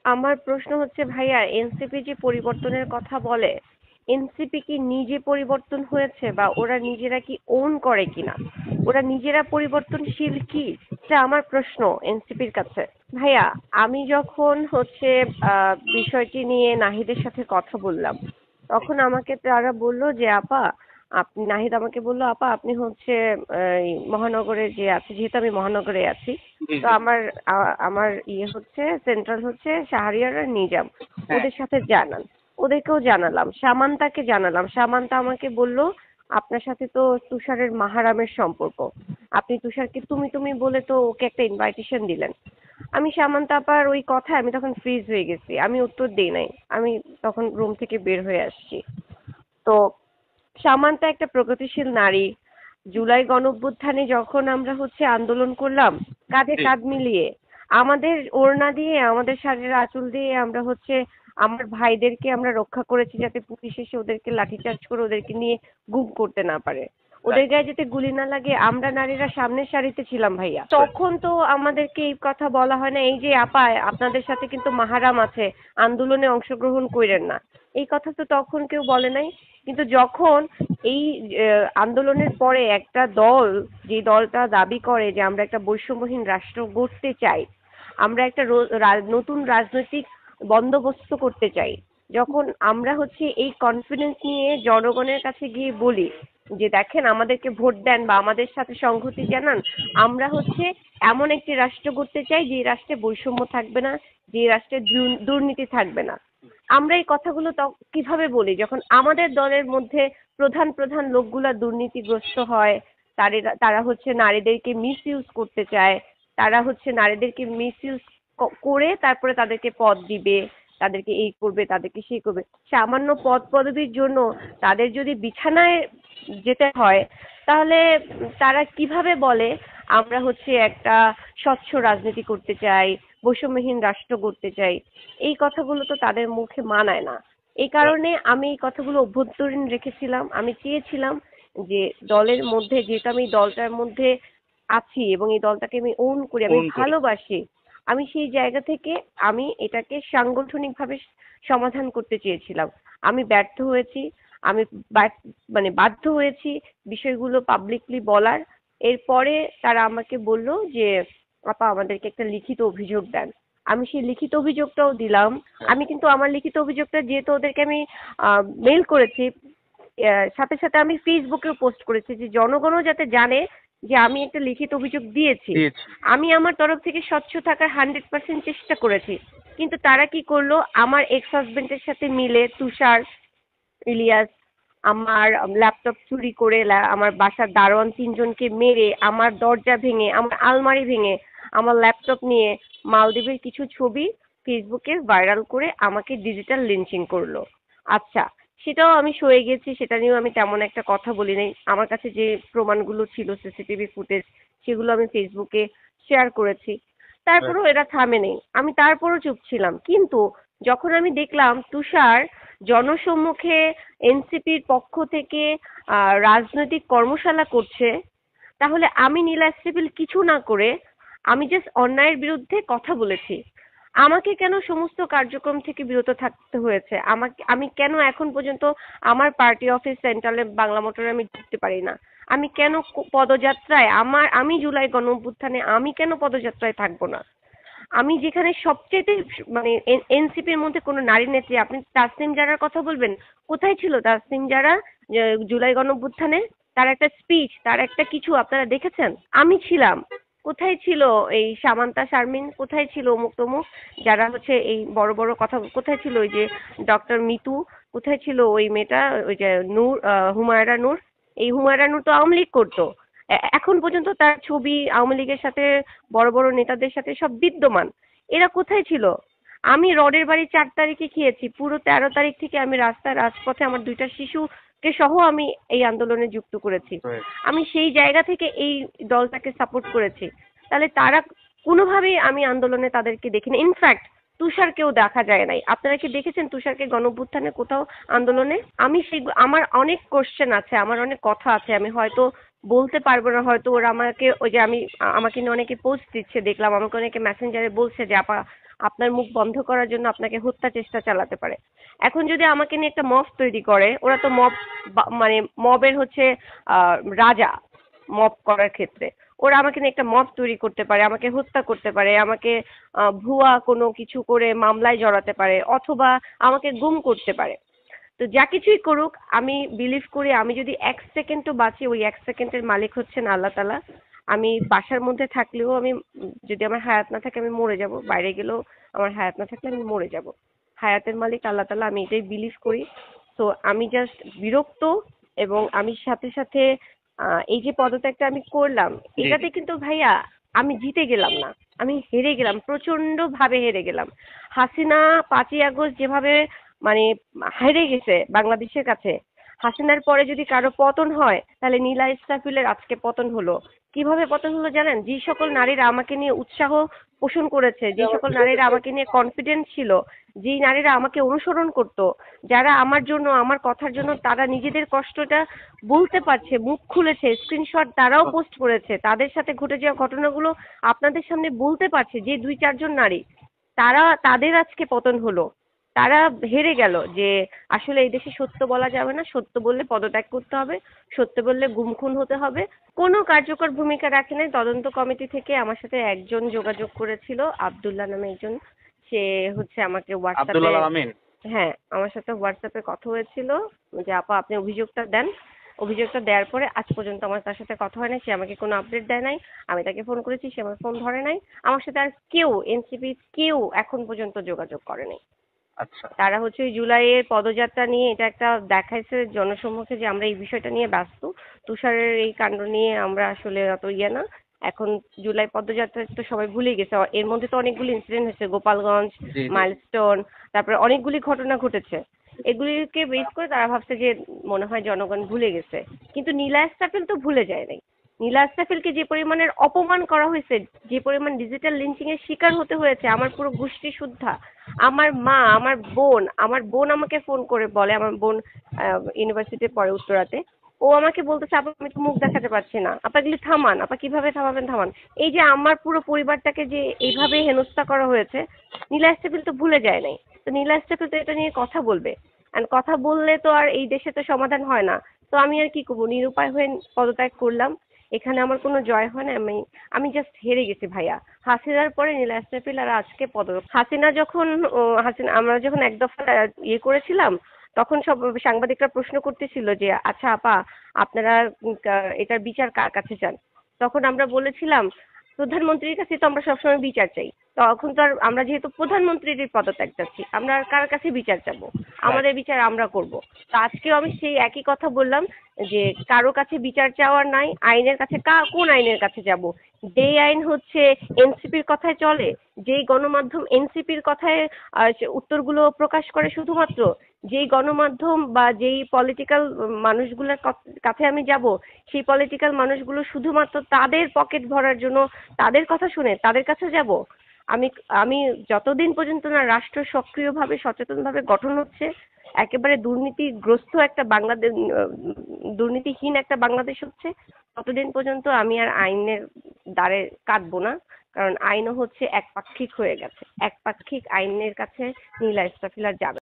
আমার প্রশ্ন হচ্ছে ভাইয়া, এনসিপি যে পরিবর্তনের কথা বলে, এনসিপি কি নিজে পরিবর্তন হয়েছে বা ওরা নিজেরা কি ওন করে কিনা? ওরা নিজেরা পরিবর্তনশীল কি? এটা আমার প্রশ্ন এনসিপির কাছে। ভাইয়া, আমি যখন হচ্ছে বিষয়টি নিয়ে নাহিদের সাথে কথা বললাম, তখন আমাকে তারা বললো যে আপা, আপনি, নাহিদ আমাকে বললো আপা আপনি হচ্ছে এই মহানগরে যে আছে, যেহেতু আমি মহানগরে আছি, জি তো জি। আমার ইয়ে হচ্ছে সেন্ট্রাল হচ্ছে শাহরিয়ার আর নিজাম, হ্যাঁ। ওদের সাথে জানান। ওদেরকেও জানালাম, সামান্তাকে জানালাম। সামান্তা আমাকে বলল আপনার সাথে তো তুষারের মাহারামের সম্পর্ক, আপনি তুষারকে তুমি তুমি বলে তো ওকে একটা ইনভাইটেশন দিলেন। আমি সামান্তা আপার ওই কথায় আমি তখন ফ্রিজ হয়ে গেছি, আমি উত্তর দিই নাই। আমি তখন রুম থেকে বের হয়ে আসছি। তো সামান্তা একটা প্রগতিশীল নারী। জুলাই গণঅভ্যুত্থানে যখন আমরা হচ্ছে আন্দোলন করলাম কাঁধে জি। কাঁধ মিলিয়ে, আমাদের ওড়না দিয়ে, আমাদের শাড়ির আঁচল দিয়ে আমরা হচ্ছে আমার ভাইদেরকে আমরা রক্ষা করেছি, যাতে পুলিশ এসে ওদেরকে লাঠিচার্জ করে ওদেরকে নিয়ে গুম করতে না পারে, ওদের রাইট। গায়ে যাতে গুলি না লাগে। আমরা নারীরা সামনের সারিতে ছিলাম ভাইয়া। তখন তো আমাদেরকে এই কথা বলা হয় না, এই যে আপা আপনাদের সাথে কিন্তু মাহারাম আছে, আন্দোলনে অংশগ্রহণ করেন না, এই কথা তো তখন কেউ বলে নাই। কিন্তু যখন এই আন্দোলনের পরে একটা দল, যে দলটা দাবি করে যে আমরা একটা বৈষম্যহীন রাষ্ট্র গড়তে চাই, আমরা একটা নতুন রাজনৈতিক বন্দোবস্ত করতে চাই, যখন আমরা হচ্ছে এই কনফিডেন্স নিয়ে জনগণের কাছে গিয়ে বলি যে দেখেন আমাদেরকে ভোট দেন বা আমাদের সাথে সংহতি জানান, আমরা হচ্ছে এমন একটি রাষ্ট্র গড়তে চাই যে রাষ্ট্রে বৈষম্য থাকবে না, যে রাষ্ট্রে দুর্নীতি থাকবে না। আমরা এই কথাগুলো কিভাবে বলি যখন আমাদের দলের মধ্যে প্রধান প্রধান লোকগুলা দুর্নীতিগ্রস্ত হয়, তারা হচ্ছে নারীদেরকে মিস ইউজ করতে চায়, তারা হচ্ছে নারীদেরকে মিস ইউজ করে তারপরে তাদেরকে পদ দিবে, তাদেরকে এই করবে, তাদেরকে সেই করবে। সামান্য পদ পদবীর জন্য তাদের যদি বিছানায় যেতে হয়, তাহলে তারা কিভাবে বলে আমরা হচ্ছে একটা স্বচ্ছ রাজনীতি করতে চাই, বৈষম্যহীন রাষ্ট্র করতে চাই? এই কথাগুলো তো তাদের মুখে মানায় না। এই কারণে আমি এই কথাগুলো অভ্যন্তরীণ রেখেছিলাম। আমি চেয়েছিলাম যে দলের মধ্যে, যেহেতু আমি দলটার মধ্যে আছি এবং এই দলটাকে আমি ওন করি, আমি ফোন করে। ভালোবাসি, আমি সেই জায়গা থেকে আমি এটাকে সাংগঠনিকভাবে সমাধান করতে চেয়েছিলাম। আমি ব্যর্থ হয়েছি। আমি মানে বাধ্য হয়েছি বিষয়গুলো পাবলিকলি বলার। এরপরে তারা আমাকে বলল যে আপা আমাদেরকে একটা লিখিত অভিযোগ দেন। আমি সেই লিখিত অভিযোগটাও দিলাম। হ্যাঁ। আমি কিন্তু আমার লিখিত অভিযোগটা যেহেতু ওদেরকে আমি মেইল করেছি, সাথে সাথে আমি ফেসবুকেও পোস্ট করেছি যে জনগণও যাতে জানে যে আমি একটা লিখিত অভিযোগ দিয়েছি। দিয়েছি। আমি আমার তরফ থেকে স্বচ্ছ থাকার 100% চেষ্টা করেছি। কিন্তু তারা কি করলো, আমার এক্স হাজবেন্ডের সাথে মিলে তুষার, ইলিয়াস আমার ল্যাপটপ চুরি করে, আমার বাসার দারোয়ান 3 জনকে মেরে, আমার দরজা ভেঙে, আমার আলমারি ভেঙে, আমার ল্যাপটপ নিয়ে মালদ্বীপের কিছু ছবি ফেসবুকে ভাইরাল করে আমাকে ডিজিটাল লিঞ্চিং করলো। আচ্ছা, সেটাও আমি সয়ে গেছি, সেটা নিয়েও আমি তেমন একটা কথা বলি নাই। আমার কাছে যে প্রমাণগুলো ছিল, সিসিটিভি ফুটেজ, সেগুলো আমি ফেসবুকে শেয়ার করেছি। রাইট। তারপরেও এরা থামেনি, আমি তারপরও চুপ ছিলাম। কিন্তু যখন আমি দেখলাম তুষার জনসম্মুখে এনসিপির পক্ষ থেকে রাজনৈতিক কর্মশালা করছে, তাহলে আমি নীলা স্টিফেল কিছু না করে আমি জাস্ট অন্যায়ের বিরুদ্ধে কথা বলেছি। আমাকে কেন সমস্ত কার্যক্রম থেকে বিরত থাকতে হয়েছে? আমি কেন এখন পর্যন্ত আমার পার্টি অফিস সেন্ট্রালে বাংলা মোটরে আমি ঢুকতে পারি না? আমি কেন পদযাত্রায়, আমি জুলাই গণঅভ্যুত্থানে আমি কেন পদযাত্রায় থাকবো না? আমি যেখানে সবচেয়ে মানে এনসিপির মধ্যে কোনো নারী নেত্রী, আপনি তাসনিম জারার কথা বলবেন, কোথায় ছিল তাসনিম জারা জুলাই গণঅভ্যুত্থানে? তার একটা স্পিচ, তার একটা কিছু আপনারা দেখেছেন? আমি ছিলাম। কোথায় ছিল এই সামান্তা শারমিন? কোথায় ছিল অমুক তমুক যারা হচ্ছে এই বড় বড় কথা? কোথায় ছিল ওই যে ডক্টর মিতু? কোথায় ছিল ওই মেয়েটা, ওই যে নূর, হুমায়রা নূর? এই হুমায়রা নূর তো আওয়ামী লীগ করতো। এখন পর্যন্ত তার ছবি আওয়ামী লীগের সাথে, বড় বড় নেতাদের সাথে সব বিদ্যমান। এরা কোথায় ছিল? আমি রডের বাড়ি 4 তারিখে খেয়েছি, পুরো 13 তারিখ থেকে আমি রাজপথে আমার 2টা শিশুকে সহ আমি এই আন্দোলনে যুক্ত করেছি। রাইট। আমি সেই জায়গা থেকে এই দলটাকে সাপোর্ট করেছি। তাহলে তারা কোনোভাবেই আমি আন্দোলনে তাদেরকে দেখিনি। ইনফ্যাক্ট তুষারকেও দেখা যায় নাই। আপনারা কি দেখেছেন তুষারকে গণঅভ্যুত্থানে কোথাও আন্দোলনে? আমি সেই, আমার অনেক কোশ্চেন আছে, আমার অনেক কথা আছে, আমি হয়তো বলতে পারবো না। হয়তো ওরা আমাকে, ওই যে আমি, আমাকে নিয়ে অনেকে পোস্ট দিচ্ছে দেখলাম, আমাকে অনেকে মেসেঞ্জারে বলছে যে আপা আপনার মুখ বন্ধ করার জন্য আপনাকে হত্যা চেষ্টা চালাতে পারে। এখন যদি আমাকে নিয়ে একটা মব তৈরি করে, ওরা তো মব মানে মবের হচ্ছে রাজা মব করার ক্ষেত্রে। ওরা আমাকে নিয়ে একটা মব তৈরি করতে পারে, আমাকে হত্যা করতে পারে, আমাকে ভুয়া কোনো কিছু করে মামলায় জড়াতে পারে, অথবা আমাকে গুম করতে পারে। তো যা কিছুই করুক, আমি বিলিভ করি আমি যদি 1 সেকেন্ডও বাঁচি, ওই 1 সেকেন্ডের মালিক হচ্ছেন আল্লাহ তাআলা। আমি বাসার মধ্যে থাকলেও আমি, যদি আমার হায়াত না থাকে আমি মরে যাব, বাইরে গেলেও আমার হায়াত না থাকলে আমি মরে যাব। হায়াতের মালিক আল্লাহ তাআলা, আমি এটাই বিলিভ করি। তো আমি জাস্ট বিরক্ত, এবং আমি সাথে সাথে এই যে পদত্যাগটা আমি করলাম, জি জি। এটাতে কিন্তু ভাইয়া আমি জিতে গেলাম না, আমি হেরে গেলাম, প্রচন্ড ভাবে হেরে গেলাম। হাসিনা 5ই আগস্ট যেভাবে মানে হেরে গেছে বাংলাদেশের কাছে, হাসিনার পরে যদি কারো পতন হয় তাহলে নীলা ইসরাফিলের আজকে পতন হলো। কিভাবে পতন হলো জানেন? যে সকল নারীরা আমাকে নিয়ে উৎসাহ পোষণ করেছে, যে সকল নারীরা আমাকে নিয়ে কনফিডেন্ট ছিল, যেই নারীরা আমাকে অনুসরণ করত, যারা আমার জন্য, আমার কথার জন্য তারা নিজেদের কষ্টটা বলতে পারছে, মুখ খুলেছে, স্ক্রিনশট তারাও পোস্ট করেছে, তাদের সাথে ঘটে যাওয়া ঘটনাগুলো আপনাদের সামনে বলতে পারছে, যে 2-4 জন নারী, তারা, তাদের আজকে পতন হলো। তারা হেরে গেল যে আসলে এই দেশে সত্য বলা যাবে না, সত্য বললে পদত্যাগ করতে হবে, সত্য বললে গুম খুন হতে হবে। কোনো কার্যকর ভূমিকা রাখে নাই। তদন্ত কমিটি থেকে আমার সাথে একজন যোগাযোগ করেছিল, আব্দুল্লাহ নামে একজন। সে হচ্ছে আমাকে হোয়াটসঅ্যাপে, আব্দুল্লাহ আমিন। হ্যাঁ আমার সাথে হোয়াটসঅ্যাপে কথা হয়েছিল যে আপা আপনি অভিযোগটা দেন। অভিযোগটা দেওয়ার পরে আজ পর্যন্ত আমার তার সাথে কথা হয় নাই, সে আমাকে কোনো আপডেট দেয় নাই। আমি তাকে ফোন করেছি, সে আমার ফোন ধরে নাই। আমার সাথে আর কেউ, এনসিপি কেউ এখন পর্যন্ত যোগাযোগ করে নাই। আচ্ছা। তারা হচ্ছে ওই জুলাইয়ের পদযাত্রা নিয়ে এটা একটা দেখাইছে জনসম্মুখে যে আমরা এই বিষয়টা নিয়ে ব্যস্ত, তুষারের এই কাণ্ড নিয়ে আমরা আসলে অত ইয়ে না। এখন জুলাই পদযাত্রা তো সবাই ভুলে গেছে, এর মধ্যে তো অনেকগুলি ইনসিডেন্ট হয়েছে, গোপালগঞ্জ, জি জি। মাইলস্টোন, তারপরে অনেকগুলি ঘটনা ঘটেছে। এগুলিকে বেস করে তারা ভাবছে যে মনে হয় জনগণ ভুলে গেছে, কিন্তু নীলা ইসরাফিল তো ভুলে যায় নাই। নীলা ইসরাফিলকে যে পরিমাণের অপমান করা হয়েছে, যে পরিমাণ ডিজিটাল লিঞ্চিং এর শিকার হতে হয়েছে, আমার পুরো গোষ্ঠী শুদ্ধা, আমার মা, আমার বোন আমাকে ফোন করে বলে, আমার বোন ইউনিভার্সিটিতে পড়ে উত্তরাতে, ও আমাকে বলতেছে আপা আমি তো মুখ দেখাতে পারছি না, আপা এগুলি থামান, আপা কিভাবে থামাবেন থামান। এই যে আমার পুরো পরিবারটাকে যে এইভাবে হেনস্থা করা হয়েছে, নীলা ইসরাফিল তো ভুলে যায় নাই। তো নীলা ইসরাফিল তো এটা নিয়ে কথা বলবে, আর কথা বললে তো আর এই দেশে তো সমাধান হয় না। তো আমি আর কি করবো, নিরুপায় হয়ে পদত্যাগ করলাম। এখানে আমার কোনো জয় হয় না, আমি আমি জাস্ট হেরে গেছি ভাইয়া। হাসিনার পরে নীলা ইসরাফিল আর আজকে হাসিনা যখন হাসিনা, আমরা যখন এক দফা ইয়ে করেছিলাম, তখন সব সাংবাদিকরা প্রশ্ন করতেছিল যে আচ্ছা আপা আপনারা এটার বিচার কার কাছে চান। তখন আমরা বলেছিলাম প্রধানমন্ত্রীর কাছে তো আমরা সবসময় বিচার চাই। তখন তো আর আমরা যেহেতু প্রধানমন্ত্রীর পদত্যাগ চাচ্ছি, আমরা আর কার কাছে বিচার চাবো? রাইট। আমাদের বিচার আমরা করব। তো আজকেও আমি সেই একই কথা বললাম যে কারো কাছে বিচার চাওয়ার নাই, আইনের কাছে কোন আইনের কাছে যাব? যেই আইন হচ্ছে এনসিপির কথায় চলে, যেই গণমাধ্যম এনসিপির কথায় উত্তরগুলো প্রকাশ করে, শুধুমাত্র যেই গণমাধ্যম বা যেই পলিটিক্যাল মানুষগুলোর কাছে আমি যাব, সেই পলিটিক্যাল মানুষগুলো শুধুমাত্র তাদের পকেট ভরার জন্য তাদের কথা শুনে তাদের কাছে যাব। আমি আমি যতদিন পর্যন্ত না রাষ্ট্র সক্রিয়ভাবে সচেতনভাবে গঠন হচ্ছে, একেবারে দুর্নীতিগ্রস্ত একটা বাংলাদেশ, দুর্নীতিহীন একটা বাংলাদেশ হচ্ছে, ততদিন পর্যন্ত আমি আর আইনের দ্বারে কাটবো না। কারণ আইনও হচ্ছে একপাক্ষিক হয়ে গেছে, একপাক্ষিক আইনের কাছে নীলা ইসরাফিল আর যাবে